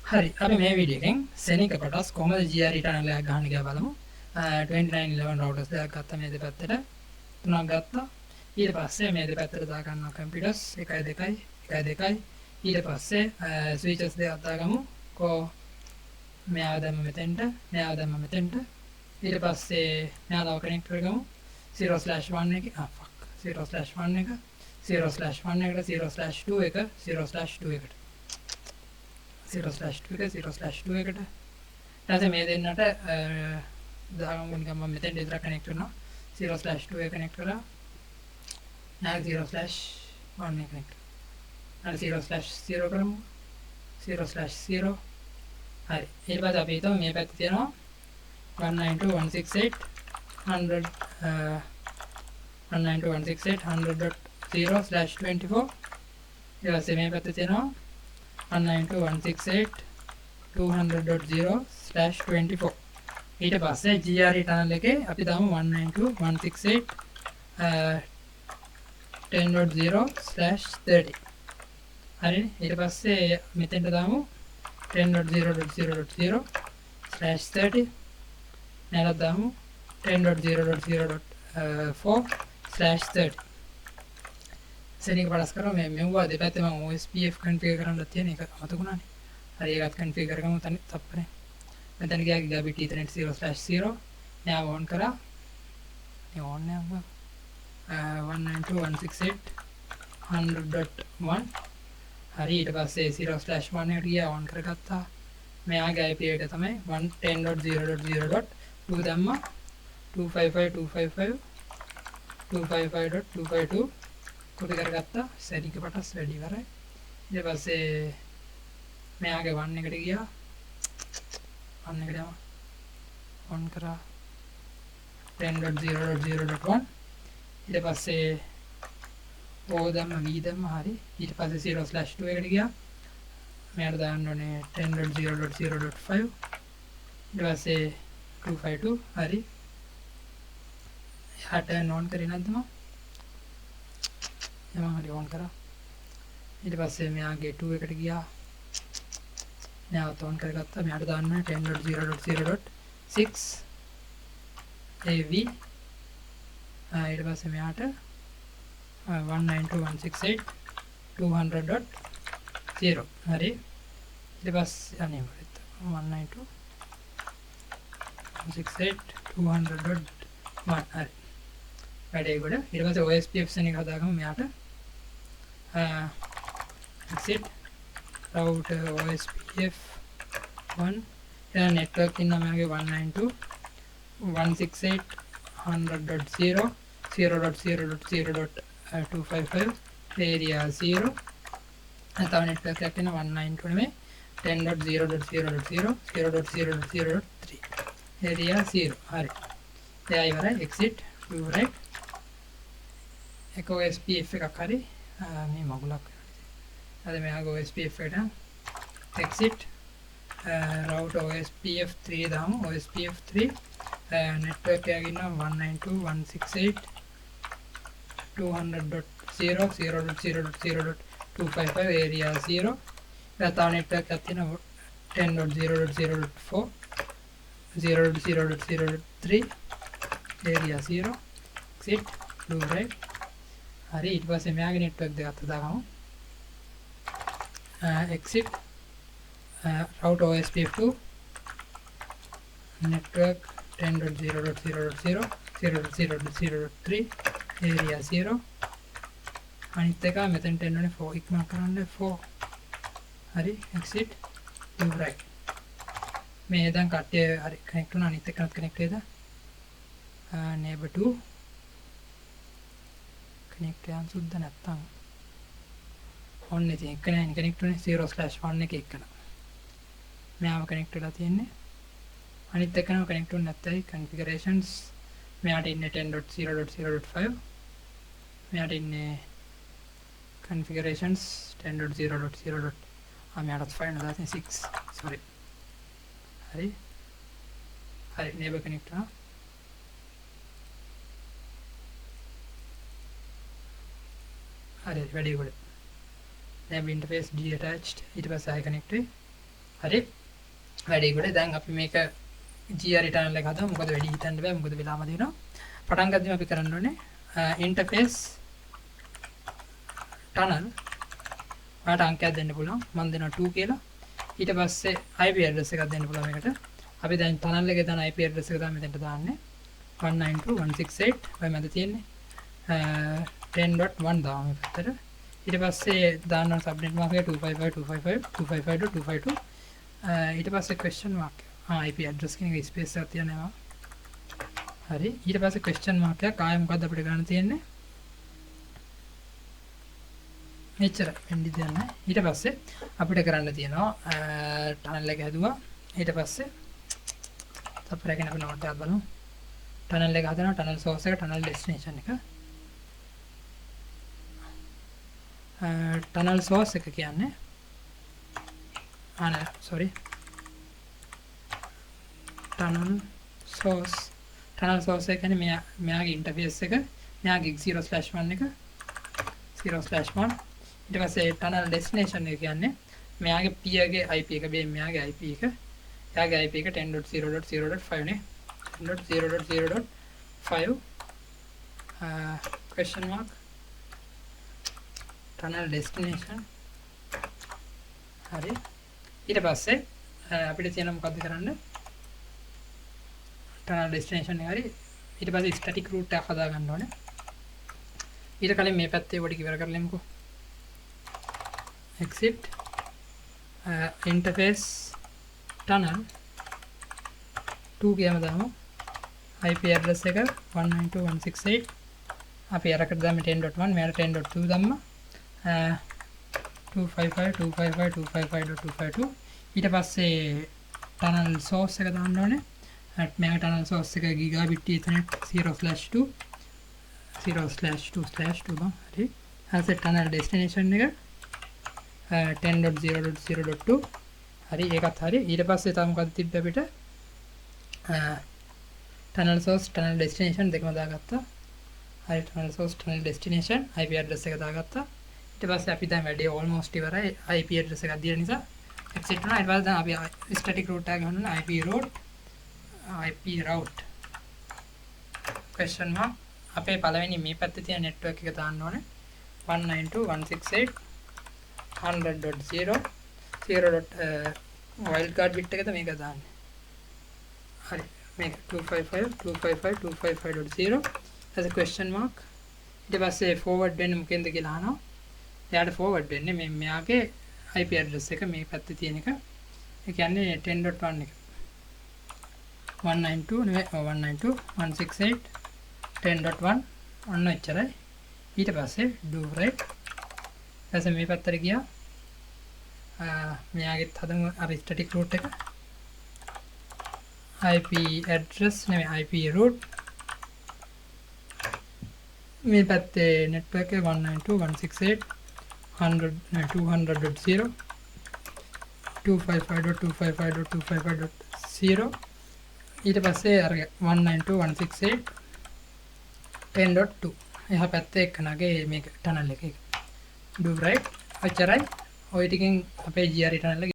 හරි අපි මේ වීඩියෝ එකෙන් සෙනික කොටස් කොහමද GRE tunnel එකක් ගහන්න කියලා බලමු. 2911 routers දෙකක් ගත්තා මේ දෙපැත්තට. තුනක් ගත්තා. ඊට පස්සේ මේ දෙපැත්තට දා ගන්නවා computers 1 2 1 2. ඊට පස්සේ switches දෙකක් දාගමු. මෙයාව දැම්ම මෙතෙන්ට, මෙයාව දැම්ම මෙතෙන්ට. ඊට පස්සේ මෙයාව කනෙක්ට් කරගමු 0/1 එක 0/1 එක 0/1 එකට 0/2 එක 0/2 එකට 0/2 එක 0/2 එකට ඊට මේ දෙන්නට දාගමු නිකන් මම මෙතෙන් විතර කනෙක්ට් කරනවා 0/2 එක කනෙක්ට් කරලා නැග 0/1 එක කනෙක්ට් අර 0/0 කරමු 0/0 හරි ඊට පස්සේ අපි හිතමු මේ පැත්තේ තියෙනවා 192.168.100 192.168.100.0/24 ඊට පස්සේ මේ පැත්තේ තියෙනවා 192.168.200.0/24 ඊට පස්සේ GRE tunnel එකේ අපි දාමු 192.168.10.0/30 හරි ඊට පස්සේ මෙතෙන්ට දාමු 10.0.0.0/30 නැලක් දාමු 10.0.0.4/30 සෙනික පඩස් කරමු මේ මෙව්වා දෙපැත්තේ මම OSPF configure කරන්න තියෙන එක අමතකුණානේ. හරි ඒකත් configure කරගමු තප්පරේ. මෙතන ගියා gigabit ethernet 0/0 මෙයා on කරා. මේ on එක 192.168.100.1 හරි ඊට පස්සේ 0/1 එකට ගියා on කරගත්තා. මෙයාගේ IP එක තමයි 110.0.0.2 දැම්මා 255.255.255.252 කොපි කරගත්තා සෙනික පටස් වැඩි ඉවරයි ඊට පස්සේ මෙයාගේ 1 එකට ගියා 1 එකට යමු on කරා 10.0.0.1 ඊට පස්සේ O දැම්ම V දැම්ම හරි ඊට පස්සේ 0/2 එකට ගියා මෙයාට දාන්න ඕනේ 10.0.0.5 ඊට පස්සේ 252 හරි එයාට on කරේ නැද්ද මම හරි on කරා ඊට පස්සේ මෙයාගේ 2 එකට ගියා නැවත on කරගත්තා මෙයාට දාන්න ඕනේ 10.0.0.6 AV ඊට පස්සේ මෙයාට 192.168.200.0 හරි ඊට පස්සේ අනේ 192.168.200.1 හරි වැඩේ ගොඩ ඊට පස්සේ OSPF සෙනික හදාගමු මෙයාට exit route OSPF 1 එයා network ඉන්න මෙයාගේ 192.168.100.0 0.0.0.255 area 0 තව network එකක් ඉන්න 192 නෙමෙයි 10.0.0.0 0.0.0.3 area 0 හරි එයා ඉවරයි exit right එක OSPF එකක් හරි මේ මගුලක් අද මෙයාගේ OSPF එකට exit route OSPF 3 දාමු OSPF 3 network එකක් ඉන්න 192.168.200.0 0.0.0.255 area 0 තව network එකක් තියෙන 10.0.0.4 0.0.0.3 area 0 exit blue right හරි ඊට පස්සේ මෙයාගේ network දෙකක් දාගමු exit route OSPF 2 network 10.0.0.0 0.0.0.3 area 0 අනිත් එක මෙතෙන්ට එන්න ඕනේ 4 ඉක්මන කරන්න 4 හරි exit blue right මේ දැන් කට්ටිය හරි කනෙක්ට් වුණා අනිත් එකත් කනෙක්ට් වේද neighbor 2 කනෙක්ට් යන් සුද්ධ නැත්තම් on ඉතින් එක නෑ කනෙක්ට් වුණේ 0/1 එක එක්කන මෙයාව කනෙක්ට් වෙලා තියෙන්නේ අනිත් එකනම කනෙක්ට් වුනේ නැත්තයි configurations මෙයාට ඉන්නේ 10.0.0.5 මෙයාට ඉන්නේ configurations 10.0.0. මෙයාටත් ෆයිල් දාලා තියෙන 6 sorry හරි හරි neighbor connect වුණා හරි වැඩි ගොඩ neighbor interface detached ඊට පස්සේ ආයි connect වෙයි හරි වැඩි කොට දැන් අපි මේක GR channel එක හදමු මොකද වැඩි හිතන්න බෑ මොකද වෙලාම දිනවා පටන් ගද්දිම අපි කරන්න ඕනේ interface tunnel ඔයාලට අංකයක් දෙන්න පුළුවන් මම දෙනවා 2 කියලා ඊට පස්සේ IP address එකක් දෙන්න පුළුවන් මේකට අපි දැන් tunnel එකේ දාන IP address එක තමයි මෙතනට දාන්නේ 192.168 ඔය මැද තියෙන්නේ 10.1 දාමු මේ පැත්තට ඊට පස්සේ දාන්න subnet mark එක 255.255.255.252 ඊට පස්සේ question mark IP address කෙනෙක් ස්පේස් එකක් තියනවා හරි ඊට පස්සේ question mark එකක් ආයෙ මොකද්ද අපිට ගන්න තියෙන්නේ මෙච්චර වෙන්නේ දැන් ඊට පස්සේ අපිට කරන්න තියෙනවා tunnel එක හැදුවා ඊට පස්සේ අපිට අපි නෝට් එකක් බලමු tunnel එක හදනවා tunnel source එක tunnel destination එක tunnel source එක කියන්නේ sorry tunnel source එක කියන්නේ මෙයාගේ interface එක මෙයාගේ 0/1 එක 0/1 ඊට පස්සේ tunnel destination එක කියන්නේ මෙයාගේ peer ගේ IP එක මෙයාගේ IP එක එයාගේ IP එක 10.0.0.5 නේ 10.0.0.5 question mark tunnel destination හරි ඊට පස්සේ අපිට තියෙන මොකද්ද කරන්න tunnel destination එක හරි ඊට පස්සේ static route එකක් හදා ගන්න ඕනේ ඊට කලින් මේ පැත්තේ වඩ ඉවර කරලෙමුකෝ exit interface tunnel 2 කියම දාමු IP address එක 192.168 අපි අරකට දාමු 10.1 මෙයාට 10.2 දාමු 255.255.255.252 ඊට පස්සේ tunnel source එක දාන්න ඕනේ මෙයාගේ tunnel source එක gigabit ethernet 0/2 0/2/2 බං හරි ඊට tunnel destination එක 10.0.0.2 හරි ඒකත් හරි ඊට පස්සේ තව මොකක්ද තිබ්බ අපිට tunnel source tunnel destination දෙකම දාගත්තා හරි tunnel source tunnel destination IP address එක දාගත්තා ඊට පස්සේ අපි දැන් වැඩේ almost ඉවරයි IP address එකක් දීලා නිසා exit කරනවා ඊට පස්සේ දැන් අපි static route එක ගන්නවා IP route question mark අපේ පළවෙනි මේ පැත්තේ තියෙන network එක දාන්න ඕනේ 192.168.100.0 wildcard bit එකද මේක දාන්නේ හරි මේක 255.255.255.0 as a question mark ඊට පස්සේ forward වෙන්නේ මොකෙන්ද කියලා අහනවා එයාට forward වෙන්නේ මෙයාගේ IP address එක මේ පැත්තේ තියෙන එක ඒ කියන්නේ 10.1 එක 192.168.10.1 ඔන්න එච්චරයි ඊට පස්සේ do right ඊපස්සේ මේ පැත්තට ගියා මෙයාගෙත් හදමු අර static route එක IP address නෙමෙයි IP route මේ පැත්තේ network එක 192.168.200.0 255.255.255.0 ඊට පස්සේ අර 192.168.10.2 එහා පැත්තේ එකනගේ මේක tunnel එක do right ඔච්චරයි ඔය ටිකෙන් අපේ GR tunnel එක